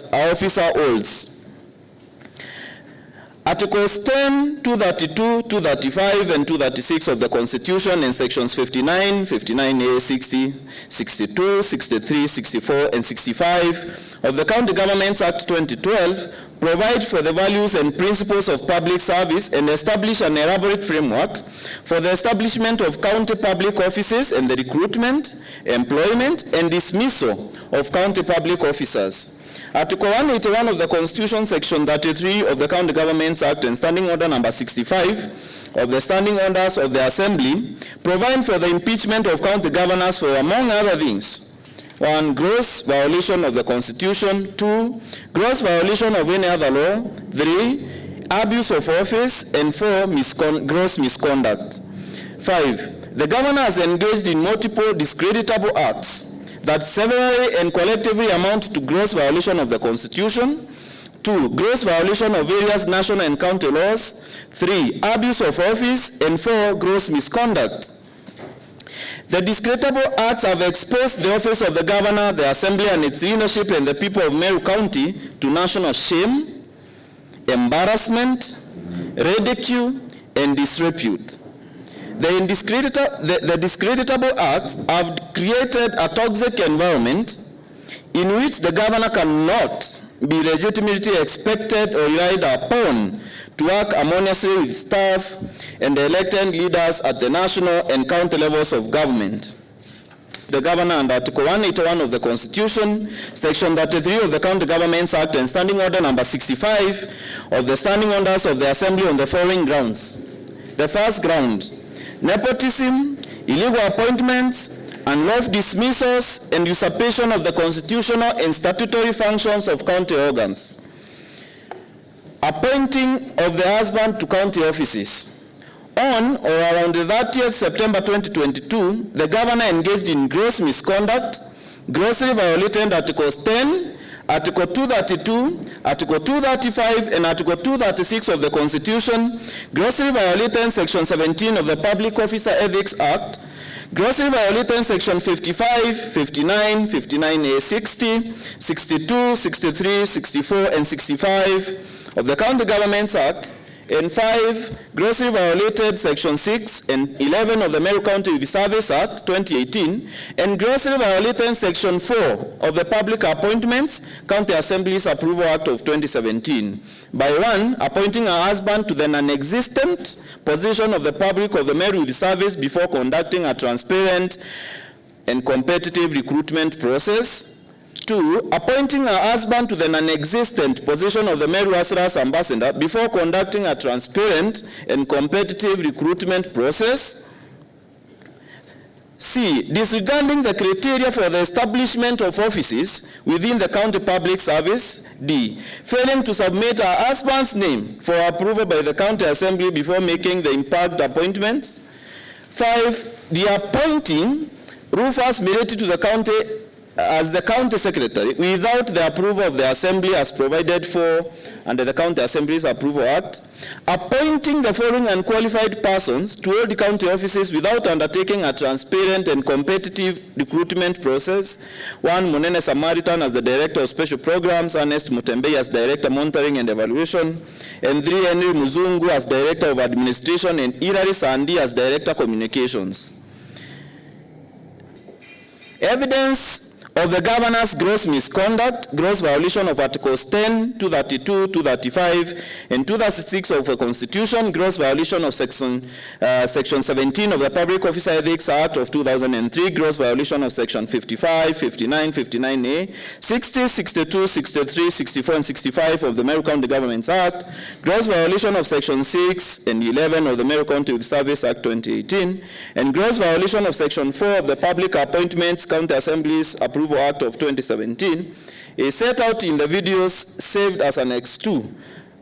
that an officer holds. Articles 10, 232, 235, and 236 of the Constitution and sections 59, 59A, 60, 62, 63, 64, and 65 of the County Governments Act 2012 provide for the values and principles of public service and establish an elaborate framework for the establishment of county public offices and the recruitment, employment, and dismissal of county public officers. Article 181 of the Constitution, Section 33 of the County Governments Act and Standing Order number 65 of the Standing Orders of the Assembly provide for the impeachment of county governors for, among other things, 1, gross violation of the Constitution, 2, gross violation of any other law, 3, abuse of office, and 4, gross misconduct. 5, the governor has engaged in multiple discreditable acts that severally and collectively amount to gross violation of the Constitution, 2, gross violation of various national and county laws, 3, abuse of office, and 4, gross misconduct. The discreditable acts have exposed the office of the governor, the assembly and its leadership, and the people of Meru County to national shame, embarrassment, ridicule, and disrepute. The discreditable acts have created a toxic environment in which the governor cannot be legitimately expected or relied upon to work harmoniously with staff and the elected leaders at the national and county levels of government. The governor under Article 181 of the Constitution, Section 33 of the County Governments Act and Standing Order number 65 of the Standing Orders of the Assembly on the following grounds. The first ground, nepotism, illegal appointments, unlawful dismissals, and usurpation of the constitutional and statutory functions of county organs. Appointing of the husband to county offices. On or around the 30th September 2022, the governor engaged in gross misconduct, grossly violated Articles 10, Article 232, Article 235, and Article 236 of the Constitution, grossly violated Section 17 of the Public Officer Ethics Act, grossly violated Section 55, 59, 59A, 60, 62, 63, 64, and 65 of the County Governments Act, and 5, grossly violated Section 6 and 11 of the Meru County Youth Service Act 2018, and grossly violated Section 4 of the Public Appointments County Assemblies Approval Act of 2017 by 1, appointing a husband to the non-existent position of the public of the Meru Youth Service before conducting a transparent and competitive recruitment process. 2, appointing a husband to the non-existent position of the Meru Hustlers Ambassador before conducting a transparent and competitive recruitment process. C, disregarding the criteria for the establishment of offices within the county public service. D, failing to submit a husband's name for approval by the county assembly before making the impact appointments. 5, the appointing Rufus Mireti to the county as the county secretary without the approval of the assembly as provided for under the County Assemblies Approval Act, appointing the following unqualified persons to hold county offices without undertaking a transparent and competitive recruitment process. 1, Munene Samaritan as the Director of Special Programs, Ernest Mutembei as Director Monitoring and Evaluation, and 3, Henry Muzungu as Director of Administration, and Irari Sandi as Director Communications. Evidence of the governor's gross misconduct, gross violation of Articles 10, 232, 235, and 236 of the Constitution, gross violation of Section 17 of the Public Officer Ethics Act of 2003, gross violation of Section 55, 59, 59A, 60, 62, 63, 64, and 65 of the Meru County Governments Act, gross violation of Section 6 and 11 of the Meru County Youth Service Act 2018, and gross violation of Section 4 of the Public Appointments County Assemblies Approval Act of 2017 is set out in the videos saved as Annex 2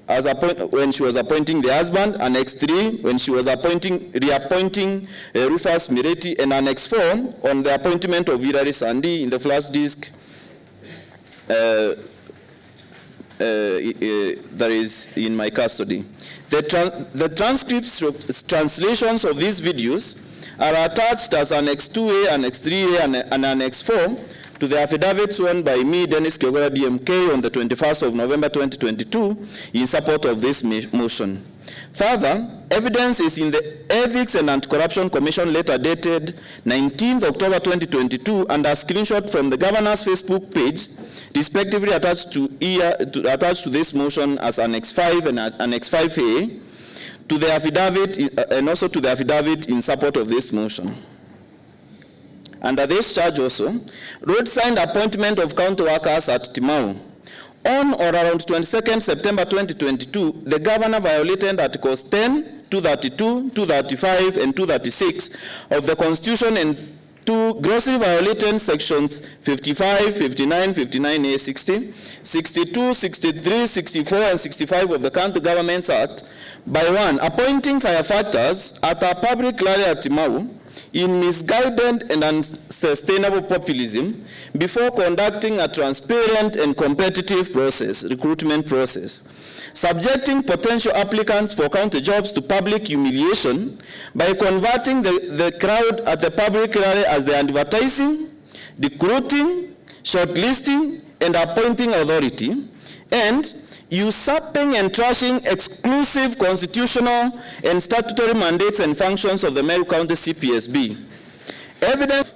as when she was appointing the husband, Annex 3 when she was reappointing Rufus Mireti, and Annex 4 on the appointment of Irari Sandi in the flash disk that is in my custody. The transcripts, translations of these videos are attached as Annex 2A, Annex 3A, and Annex 4 to the affidavit sworn by me, Dennis Kiogora, DMK, on the 21st of November 2022 in support of this motion. Further, evidence is in the Ethics and Anti-Corruption Commission letter dated 19th October 2022 and a screenshot from the governor's Facebook page, respectively attached to this motion as Annex 5 and Annex 5A, to the affidavit and also to the affidavit in support of this motion. Under this charge also, road signed appointment of county workers at Timau. On or around 22nd September 2022, the governor violated Articles 10, 232, 235, and 236 of the Constitution and grossly violated sections 55, 59, 59A, 60, 62, 63, 64, and 65 of the County Governments Act by 1. Appointing firefighters at a public rally at Timau in misguided and unsustainable populism before conducting a transparent and competitive recruitment process, subjecting potential applicants for county jobs to public humiliation by converting the crowd at the public rally as the advertising, recruiting, shortlisting, and appointing authority, and usurping and trashing exclusive constitutional and statutory mandates and functions of the Meru County CPSB. Evidence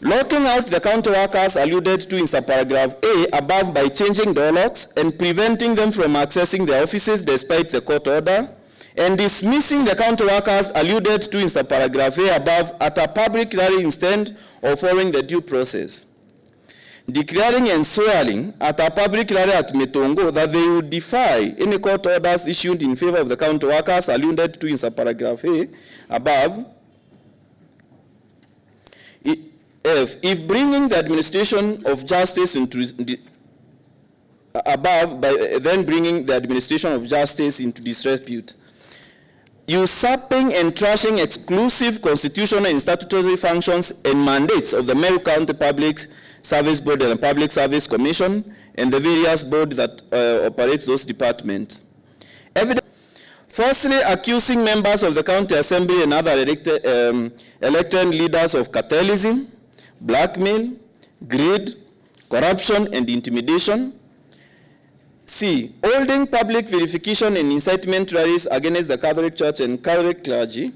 locking out the county workers alluded to in subparagraph A above by changing door locks and preventing them from accessing their offices despite the court order, and dismissing the county workers alluded to in subparagraph A above at a public rally instead of following the due process. Declaring and swearing at a public rally at Metongo that they would defy any court orders issued in favor of the county workers alluded to in subparagraph A above, if bringing the administration of justice into disrepute, usurping and trashing exclusive constitutional and statutory functions and mandates of the Meru County Public Service Board and the Public Service Commission and the various boards that operates those departments. Evidence. Firstly, accusing members of the County Assembly and other elected leaders of cartelism, blackmail, greed, corruption, and intimidation. C, holding public vilification and incitement rallies against the Catholic Church and Catholic clergy,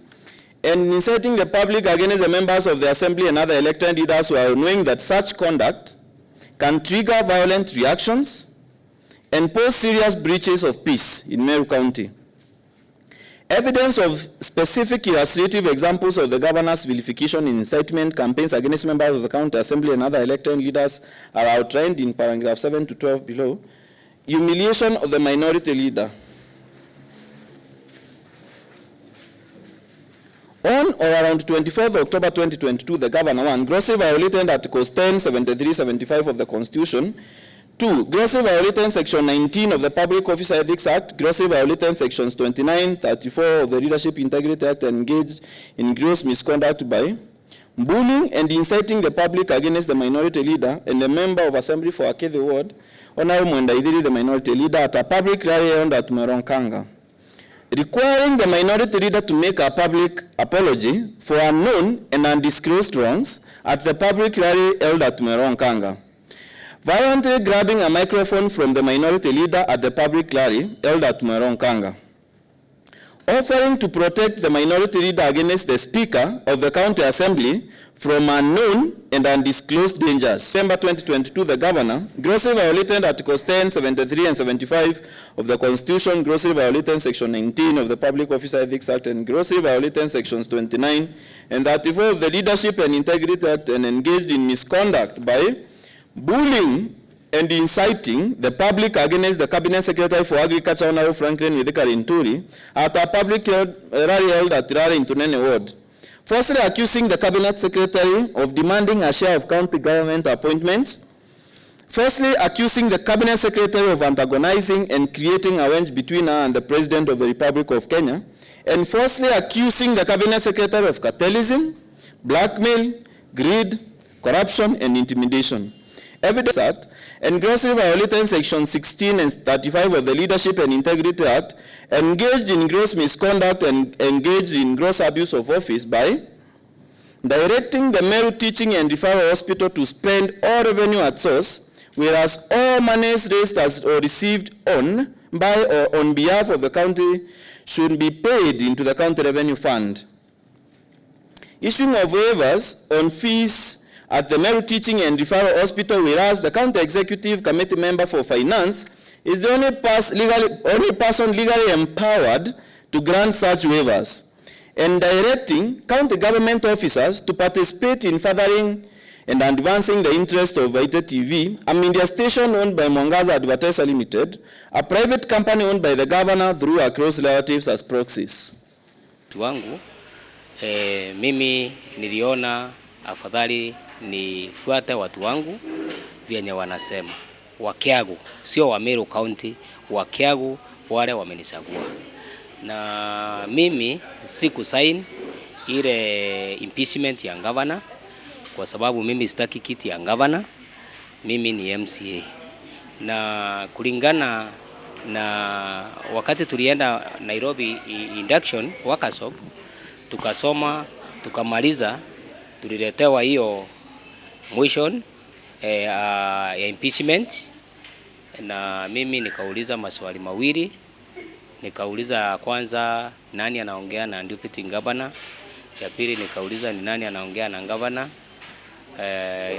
and inciting the public against the members of the Assembly and other elected leaders who are knowing that such conduct can trigger violent reactions and pose serious breaches of peace in Meru County. Evidence of specific illustrative examples of the governor's vilification and incitement campaigns against members of the County Assembly and other elected leaders are outlined in paragraph 7 to 12 below. Humiliation of the minority leader. On or around 24th October 2022, the governor, 1, grossly violated Articles 10, 73, 75 of the Constitution. 2, grossly violated Section 19 of the Public Officer Ethics Act, grossly violated Sections 29, 34 of the Leadership Integrity Act, and engaged in gross misconduct by bullying and inciting the public against the minority leader and a member of Assembly for Akethi Ward, Honorable Mwendaidhiri, the minority leader, at a public rally held at Mweronkanga. Requiring the minority leader to make a public apology for unknown and undisclosed wrongs at the public rally held at Mweronkanga. Violently grabbing a microphone from the minority leader at the public rally held at Mweronkanga. Offering to protect the minority leader against the Speaker of the County Assembly from unknown and undisclosed dangers. December 2022, the governor grossly violated Articles 10, 73, and 75 of the Constitution, grossly violated Section 19 of the Public Officer Ethics Act, and grossly violated Sections 29 and 34 of the Leadership and Integrity Act, and engaged in misconduct by bullying and inciting the public against the Cabinet Secretary for Agriculture, Honorable Franklin Withika Linturi, at a public rally held at Rare in Tunene Ward. Firstly, accusing the Cabinet Secretary of demanding a share of county government appointments. Firstly, accusing the Cabinet Secretary of antagonizing and creating a wedge between her and the President of the Republic of Kenya. And firstly, accusing the Cabinet Secretary of cartelism, blackmail, greed, corruption, and intimidation. Evidence Act, and grossly violated Section 16 and 35 of the Leadership and Integrity Act, engaged in gross misconduct and engaged in gross abuse of office by directing the Meru Teaching and Referral Hospital to spend all revenue at source, whereas all monies raised as or received on, by or on behalf of the county should be paid into the county revenue fund. Issuing of waivers on fees at the Meru Teaching and Referral Hospital, whereas the County Executive Committee member for Finance is the only person legally empowered to grant such waivers, and directing county government officers to participate in furthering and advancing the interest of Vaite TV, a media station owned by Mwangaza Advertiser Limited, a private company owned by the governor through her close relatives as proxies. Wangu, mimi niliona afadhali nifuate watu wangu vyenye wanasema. Wakiagu, sio wa Meru County, Wakiagu wale wamenichagua. Na mimi siku sign ile impeachment ya governor kwa sababu mimi sitaki kiti ya governor, mimi ni MCA. Na kulingana na wakati tulienda Nairobi induction workshop, tukasoma, tukamaliza, tuliletewa hiyo motion ya impeachment, na mimi nikauliza maswali mawili. Nikauliza kwanza nani anaongea na deputy governor, ya pili nikauliza ni nani anaongea na governor,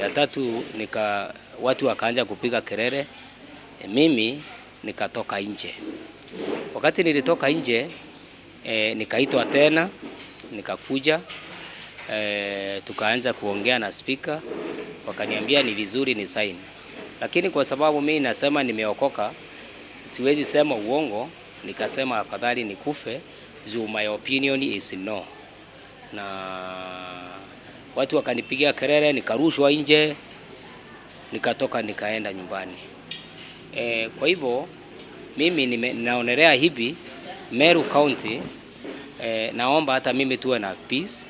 ya tatu watu wakaanza kupiga kelele, mimi nikatoka nje. Wakati nilitoka nje nikaitwa tena, nikakuja, tukaanza kuongea na speaker, wakaniambia ni vizuri ni sign. Lakini kwa sababu mimi nasema nimeokoka, siwezi sema uongo, nikasema afadhali nikufe, juu my opinion is no. Na watu wakanipigia kelele, nikarushwa nje, nikatoka nikaenda nyumbani. Kwa hivyo mimi naonelea hivi Meru County, naomba hata mimi tuwe na peace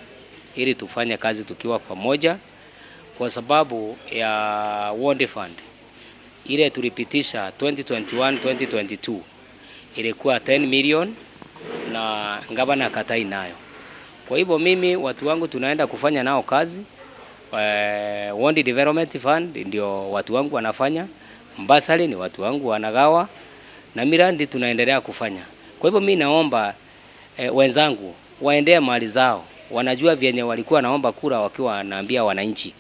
ili tufanye kazi tukiwa pamoja, kwa sababu ya World Fund ile tulipitisha 2021-2022 ilikuwa 10 million na ngabana akatai nayo. Kwa hivyo mimi watu wangu tunaenda kufanya nao kazi. World Development Fund ndio watu wangu wanafanya, Mbasali ni watu wangu wanagawa, na mirandi tunaendelea kufanya. Kwa hivyo mimi naomba wenzangu waendee mali zao. Wanajua vyenye walikuwa naomba kura wakiwa wanaambia wananchi.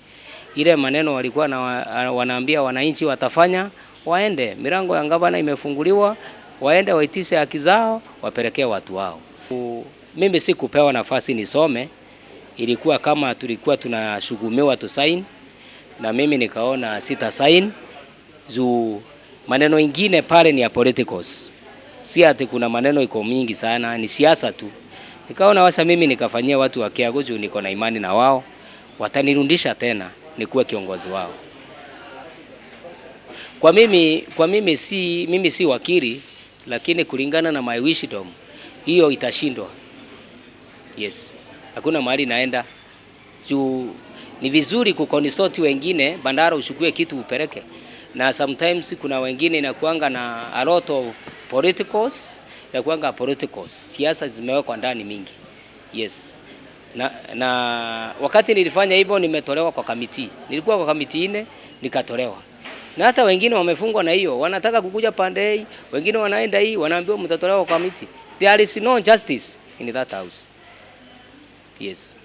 Ile maneno walikuwa wanaambia wananchi watafanya, waende. Milango ya gavana imefunguliwa, waende waitishe haki zao, wapelekee watu wao. Mimi sikupewa nafasi nisome, ilikuwa kama tulikuwa tunashugumiwa tu sign, na mimi nikaona sita sign, juu maneno ingine pale ni ya politicals. Si ati kuna maneno iko mingi sana, ni siasa tu. Nikaona wasa mimi nikafanyia watu wa Kiagu, juu niko na imani na wao, watanirudisha tena nikuwe kiongozi wao. Kwa mimi si wakili, lakini kulingana na my wisdom hiyo itashindwa. Yes. Hakuna mahali naenda. Juu ni vizuri kukonsult wengine bandara ushukue kitu upeleke. Na sometimes kuna wengine inakuanga na a lot of politicals, inakuanga politicals. Siasa zimewekwa ndani mingi. Yes. Na wakati nilifanya hivyo nimetolewa kwa kamiti. Nilikuwa kwa kamiti 4 nikatolewa. Na hata wengine wamefungwa na hiyo, wanataka kukuja pande hii, wengine wanaenda hii, wanaambiwa mtatolewa kwa kamiti. There is no justice in that house. Yes.